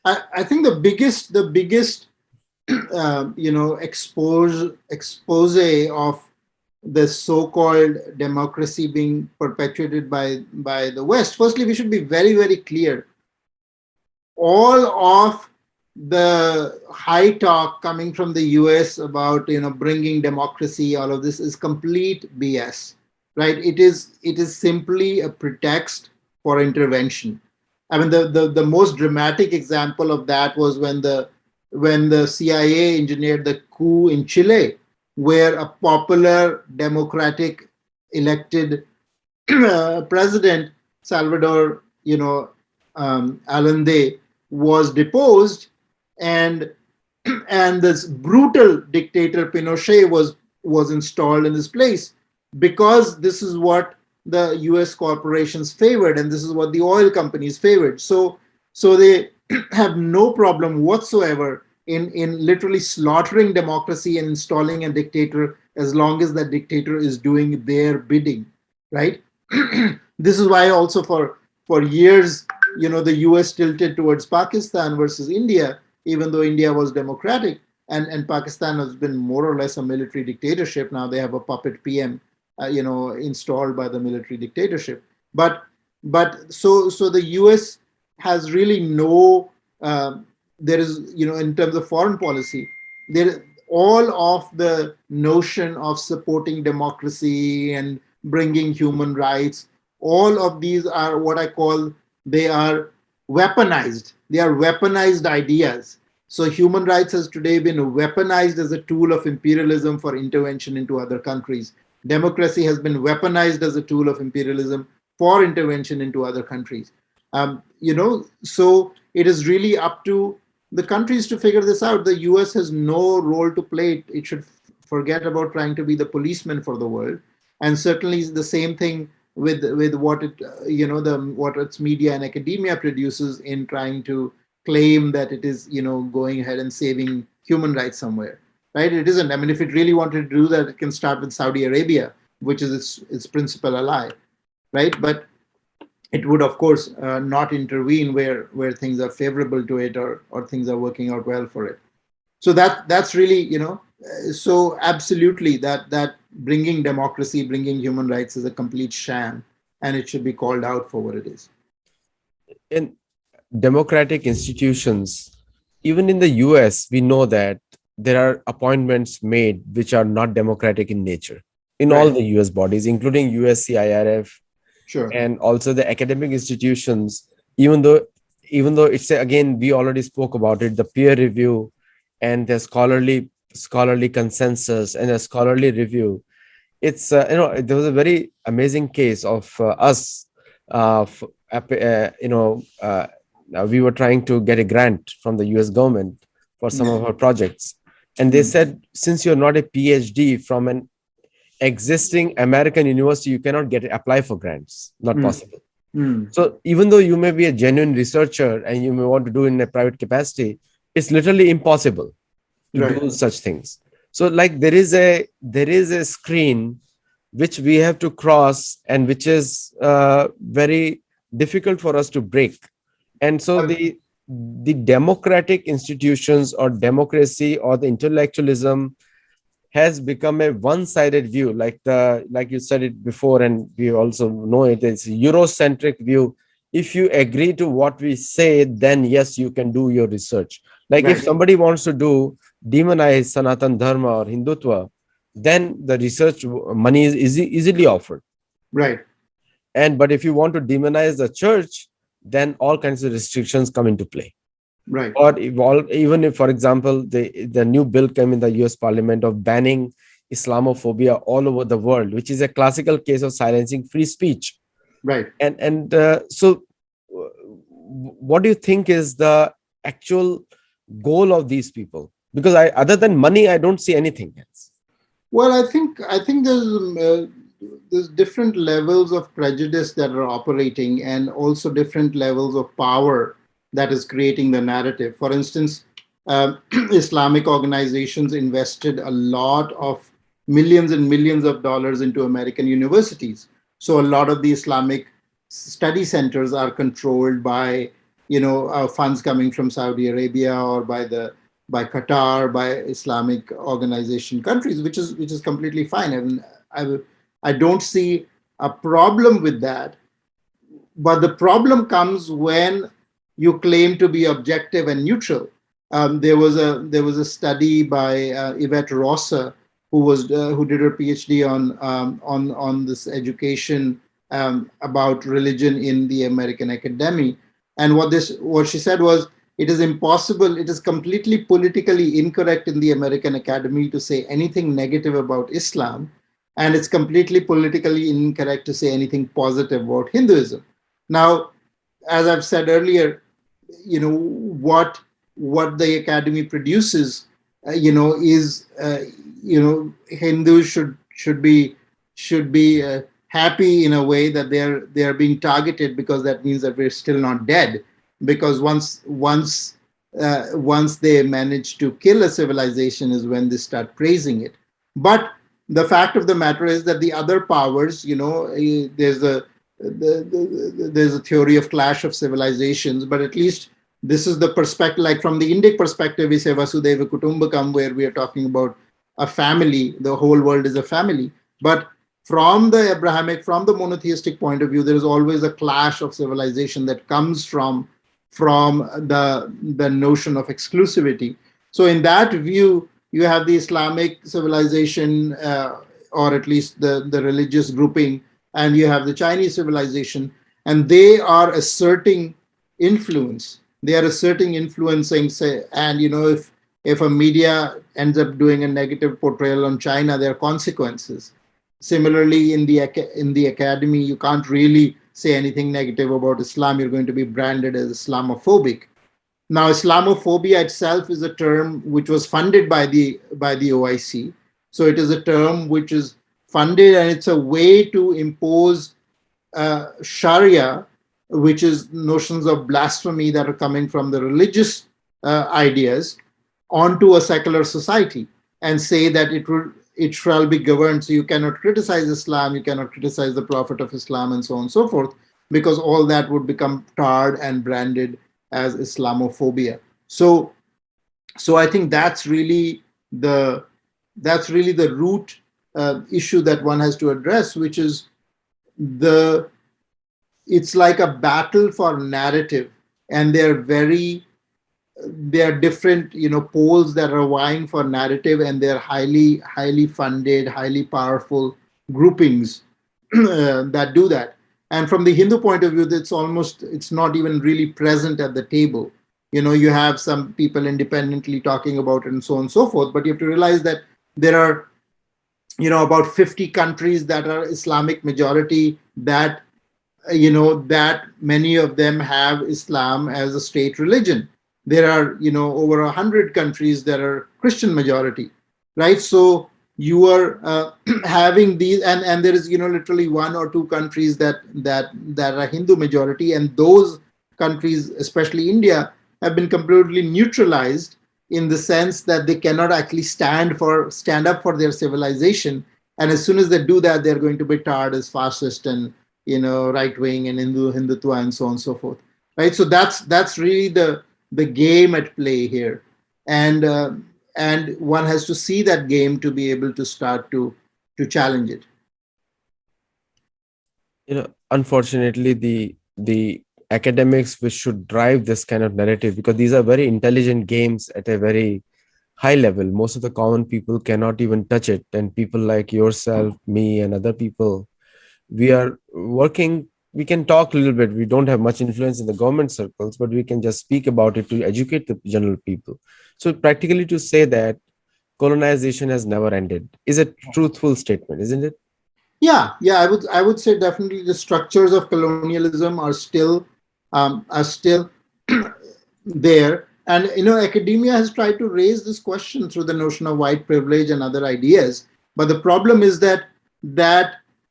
Yes. I think the biggest expose of the so-called democracy being perpetuated by the West. Firstly, we should be very, very clear. All of the high talk coming from the US about bringing democracy, all of this is complete BS, right? It is simply a pretext for intervention. I mean, the most dramatic example of that was when the CIA engineered the coup in Chile, where a popular democratic elected president, Salvador, Allende, was deposed, and and this brutal dictator Pinochet was installed in this place, because this is what the US corporations favored, and this is what the oil companies favored. So they have no problem whatsoever in literally slaughtering democracy and installing a dictator, as long as that dictator is doing their bidding, right? This is why also for years, the US tilted towards Pakistan versus India, even though India was democratic, and Pakistan has been more or less a military dictatorship. Now they have a puppet PM, installed by the military dictatorship. But the US has really no, there is, in terms of foreign policy, there all of the notion of supporting democracy and bringing human rights, all of these are what I call, they are weaponized. They are weaponized ideas. So human rights has today been weaponized as a tool of imperialism for intervention into other countries. Democracy has been weaponized as a tool of imperialism for intervention into other countries. So it is really up to the countries to figure this out. The US has no role to play. It should forget about trying to be the policeman for the world. And certainly the same thing with what it what its media and academia produces in trying to claim that it is going ahead and saving human rights somewhere, right? It isn't. I mean, if it really wanted to do that, it can start with Saudi Arabia, which is its principal ally, right? But it would, of course, not intervene where things are favorable to it, or things are working out well for it. So that's really, so absolutely that bringing democracy, bringing human rights is a complete sham, and it should be called out for what it is. In democratic institutions even in the US, we know that there are appointments made which are not democratic in nature in all Right. the US bodies, including USC, IRF, Sure. and also the academic institutions. Even though it's again, we already spoke about it, the peer review and the scholarly consensus and a scholarly review. It's there was a very amazing case of us f- you know we were trying to get a grant from the US government for some Mm. of our projects, and they Mm. said, since you're not a PhD from an existing American university, you cannot get apply for grants, not Mm. possible. Mm. So even though you may be a genuine researcher and you may want to do in a private capacity, it's literally impossible to Right. do such things. So like there is a screen which we have to cross, and which is very difficult for us to break. And so Um, the democratic institutions or democracy or the intellectualism has become a one-sided view, like you said it before, and we also know it is Eurocentric view. If you agree to what we say, then yes, you can do your research. Like if right. somebody wants to do demonize Sanatan Dharma or Hindutva, then the research money is easily offered. Right. And but if you want to demonize the church, then all kinds of restrictions come into play. Right. Or even if, for example, the new bill came in the US Parliament of banning Islamophobia all over the world, which is a classical case of silencing free speech. Right. And what do you think is the actual goal of these people? Because other than money, I don't see anything else. Well, I think there's different levels of prejudice that are operating, and also different levels of power that is creating the narrative. For instance, Islamic organizations invested a lot of millions and millions of dollars into American universities. So a lot of the Islamic study centers are controlled by funds coming from Saudi Arabia, or by Qatar, by Islamic organization countries, which is completely fine. I mean, I don't see a problem with that. But the problem comes when you claim to be objective and neutral. There was a study by Yvette Rosser, who did her PhD on this education about religion in the American academy. And what she said was, it is impossible, it is completely politically incorrect in the American academy to say anything negative about Islam, and it's completely politically incorrect to say anything positive about Hinduism. Now, as I've said earlier, what the academy produces, is Hindus should be happy in a way that they are being targeted, because that means that we're still not dead. Because once they manage to kill a civilization is when they start praising it. But the fact of the matter is that the other powers, there's a theory of clash of civilizations, but at least this is the perspective. Like from the Indic perspective, we say Vasudeva Kutumbakam, where we are talking about a family. The whole world is a family. But from the Abrahamic, from the monotheistic point of view, there is always a clash of civilization that comes from the notion of exclusivity. So in that view, you have the Islamic civilization, or at least the religious grouping, and you have the Chinese civilization, and they are asserting influence. They are asserting influencing, say, and if a media ends up doing a negative portrayal on China, there are consequences. Similarly, in the academy, you can't really say anything negative about Islam. You're going to be branded as Islamophobic. Now, Islamophobia itself is a term which was funded by the OIC. So it is a term which is funded, and it's a way to impose Sharia, which is notions of blasphemy that are coming from the religious ideas, onto a secular society, and say that it shall be governed. So you cannot criticize Islam, you cannot criticize the Prophet of Islam, and so on and so forth, because all that would become tarred and branded as Islamophobia. So I think the that's really the root issue that one has to address, which is the it's like a battle for narrative, and they're very there are different, poles that are vying for narrative, and they're highly funded, highly powerful groupings that do that. And from the Hindu point of view, it's not even really present at the table. You have some people independently talking about it and so on and so forth, but you have to realize that there are, about 50 countries that are Islamic majority, that that many of them have Islam as a state religion. There are, over 100 countries that are Christian majority, right? So you are having these, and there is, literally one or two countries that are Hindu majority, and those countries, especially India, have been completely neutralized in the sense that they cannot actually stand up for their civilization. And as soon as they do that, they're going to be tarred as fascist and, right wing and Hindutva and so on and so forth, right? So that's really the game at play here, and one has to see that game to be able to start to challenge it. Unfortunately, the academics which should drive this kind of narrative, because these are very intelligent games at a very high level, most of the common people cannot even touch it, and people like yourself, me, and other people, we are working. We can talk a little bit, we don't have much influence in the government circles, but we can just speak about it to educate the general people. So practically to say that colonization has never ended is a truthful statement, isn't it? Yeah, I would say definitely the structures of colonialism are still there. And academia has tried to raise this question through the notion of white privilege and other ideas. But the problem is that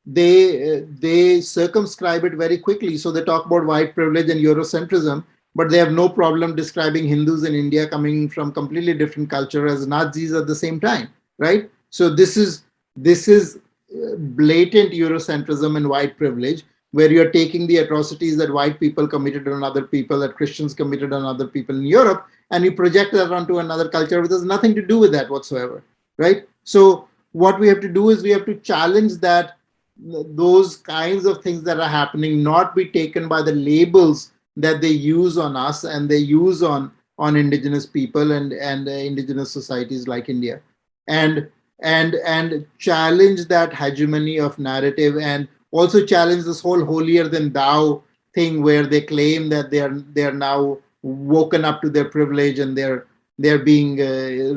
they circumscribe it very quickly. So they talk about white privilege and Eurocentrism, but they have no problem describing Hindus in India coming from completely different culture as Nazis at the same time, right? So this is blatant Eurocentrism and white privilege, where you're taking the atrocities that white people committed on other people, that Christians committed on other people in Europe, and you project that onto another culture, which has nothing to do with that whatsoever, right? So what we have to do is we have to challenge that those kinds of things that are happening not be taken by the labels that they use on us and they use on indigenous people and indigenous societies like India, and and challenge that hegemony of narrative, and also challenge this whole holier than thou thing where they claim that they are now woken up to their privilege and they're being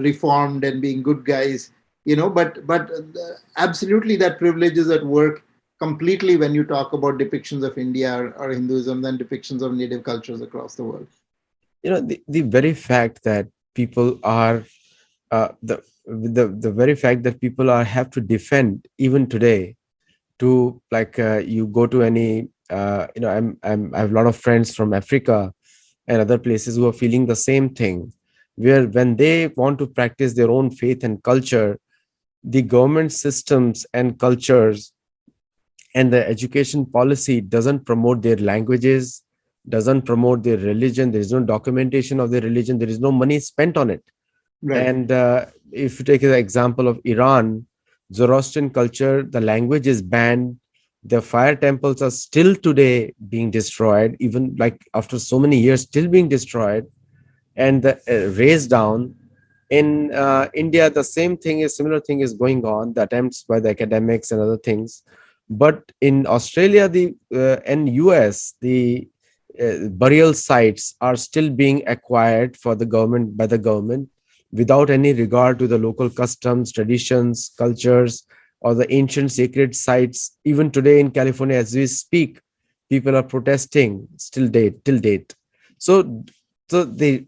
reformed and being good guys, but absolutely that privilege is at work completely when you talk about depictions of India or Hinduism than depictions of native cultures across the world. The very fact that people are the very fact that people are have to defend even today, to like you go to any I have a lot of friends from Africa and other places who are feeling the same thing, where when they want to practice their own faith and culture, the government systems and cultures and the education policy doesn't promote their languages, doesn't promote their religion. There is no documentation of their religion, there is no money spent on it. Right. And if you take the example of Iran, Zoroastrian culture, the language is banned. The fire temples are still today being destroyed, even like after so many years, still being destroyed and razed down. In India, the same thing is similar thing is going on. The attempts by the academics and other things, but in Australia, the and US, the burial sites are still being acquired for the government by the government without any regard to the local customs, traditions, cultures, or the ancient sacred sites. Even today in California, as we speak, people are protesting still date till date. So, so the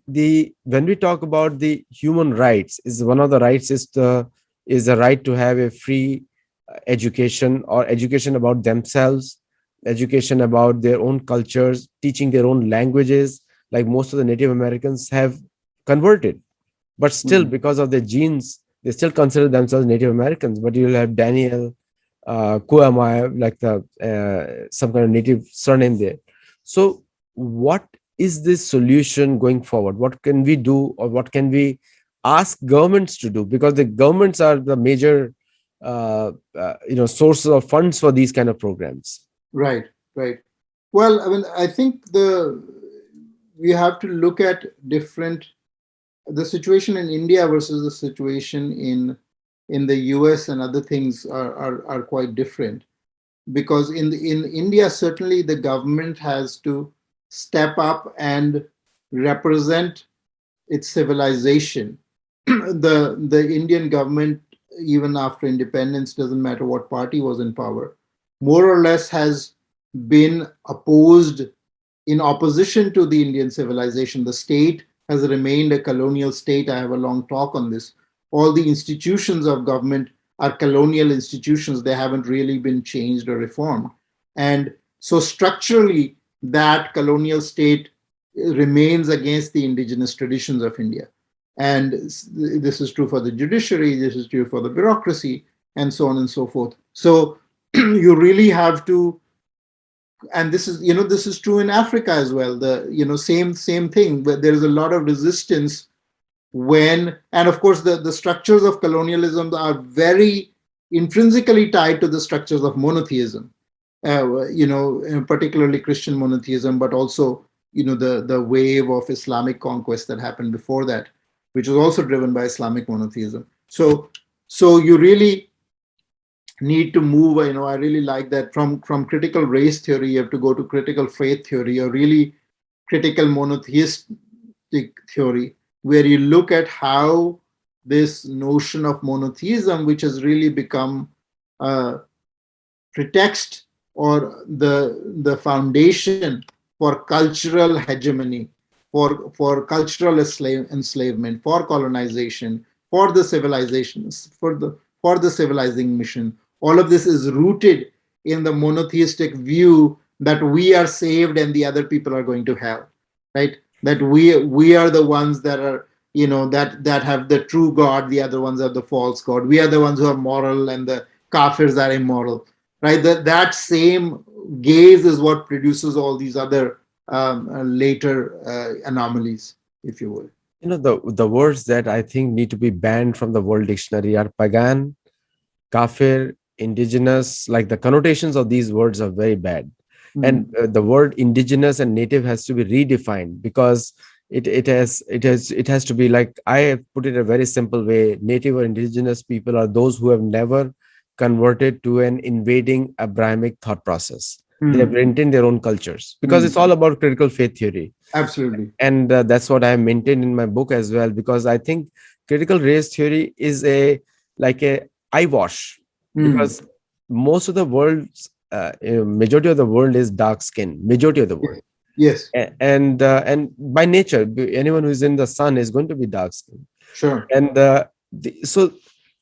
when we talk about the human rights, is one of the rights is the right to have a free education, or education about themselves, education about their own cultures, teaching their own languages, like most of the Native Americans have converted, but still Mhm. because of their genes they still consider themselves Native Americans. But you'll have Daniel Kuamai, like the some kind of native surname there. So what is this solution going forward? What can we do, or what can we ask governments to do? Because the governments are the major sources of funds for these kind of programs. Right, right. Well, I mean, I think the we have to look at different the situation in India versus the situation in the US and other things are quite different, because in India, certainly the government has to step up and represent its civilization. The Indian government, even after independence, doesn't matter what party was in power, more or less has been opposed, in opposition to the Indian civilization. The state has remained a colonial state. I have a long talk on this. All the institutions of government are colonial institutions. They haven't really been changed or reformed. And so structurally, that colonial state remains against the indigenous traditions of India. And this is true for the judiciary, this is true for the bureaucracy, and so on and so forth. So you really have to, and this is, this is true in Africa as well. The, same thing, but there is a lot of resistance when, and of course the structures of colonialism are very intrinsically tied to the structures of monotheism, particularly Christian monotheism, but also the wave of Islamic conquest that happened before that, which was also driven by Islamic monotheism. So you really need to move. I really like that from critical race theory, you have to go to critical faith theory, or really critical monotheistic theory, where you look at how this notion of monotheism, which has really become a pretext or the foundation for cultural hegemony, for cultural enslavement, for colonization, for the civilizations, for the civilizing mission. All of this is rooted in the monotheistic view that we are saved and the other people are going to hell, right? That we are the ones that are, that have the true God, the other ones are the false God. We are the ones who are moral and the kafirs are immoral, right? That same gaze is what produces all these other later anomalies, if you will. The words that I think need to be banned from the world dictionary are pagan, kafir, indigenous. Like, the connotations of these words are very bad. And the word indigenous and native has to be redefined, because it has to be, like, I have put it a very simple way: native or indigenous people are those who have never converted to an invading Abrahamic thought process. They have maintained their own cultures, because it's all about critical faith theory. Absolutely. And that's what I have maintained in my book as well, because I think critical race theory is like a eyewash, because most of the world's majority of the world is dark skin, majority of the world. Yes. And by nature, anyone who is in the sun is going to be dark skinned. Sure. And so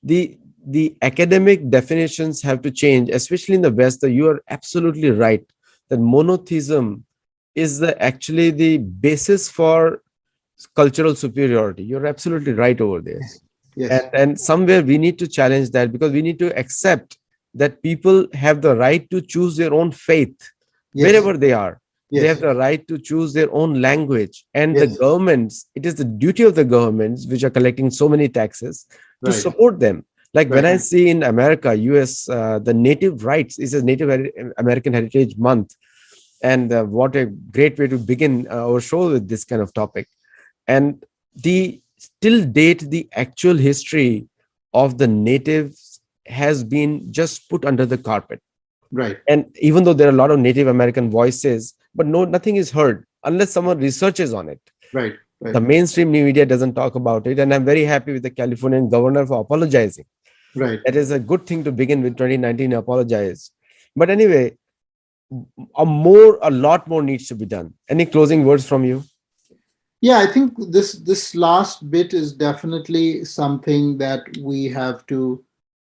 the academic definitions have to change, especially in the West. You are absolutely right that monotheism is actually the basis for cultural superiority. You're absolutely right over there. Yes. And somewhere we need to challenge that, because we need to accept that people have the right to choose their own faith wherever they are. They have the right to choose their own language. And the governments, it is the duty of the governments, which are collecting so many taxes, to support them. Like, when I see in America, US, the native rights is a Native American Heritage Month. And what a great way to begin our show with this kind of topic. And till date, the actual history of the natives has been just put under the carpet. Right. And even though there are a lot of Native American voices, but nothing is heard unless someone researches on it. Right. The mainstream media doesn't talk about it. And I'm very happy with the Californian governor for apologizing. Right. That is a good thing to begin with. 2019 apologize. But anyway, a lot more needs to be done. Any closing words from you? Yeah, I think this last bit is definitely something that we have to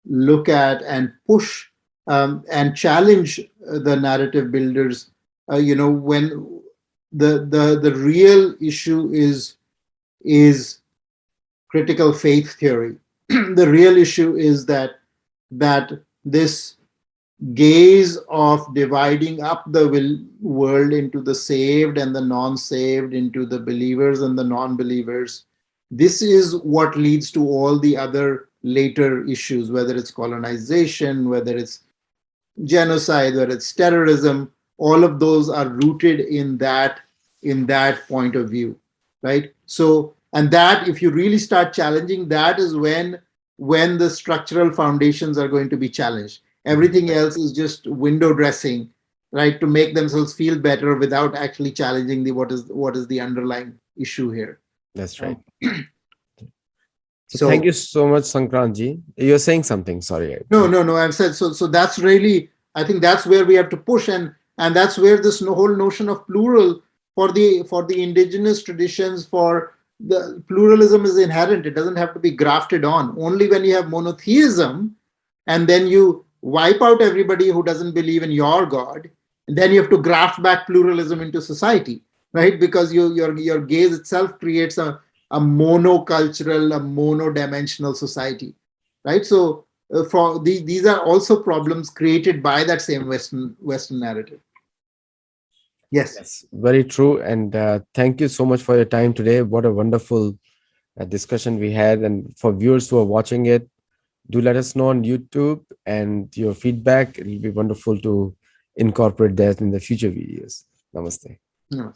look at and push and challenge the narrative builders. When the real issue is critical faith theory. The real issue is that this gaze of dividing up the world into the saved and the non-saved, into the believers and the non-believers, this is what leads to all the other later issues, whether it's colonization, whether it's genocide, whether it's terrorism. All of those are rooted in that point of view, right? So And that, if you really start challenging, that is when the structural foundations are going to be challenged. Everything else is just window dressing, right, to make themselves feel better without actually challenging the what is the underlying issue here. That's right. Um, So thank so you so much, Sankrantji. You're saying something. Sorry. no, I've said so. So that's really, I think that's where we have to push, and that's where this whole notion of plural for the indigenous traditions, for the pluralism is inherent. It doesn't have to be grafted on. Only when you have monotheism, and then you wipe out everybody who doesn't believe in your God, and then you have to graft back pluralism into society, right? Because your gaze itself creates a monocultural, a mono-dimensional society, right? So these are also problems created by that same Western narrative. Yes. Yes, very true. And thank you so much for your time today. What a wonderful discussion we had. And for viewers who are watching it, do let us know on YouTube and your feedback. It will be wonderful to incorporate that in the future videos. Namaste. No.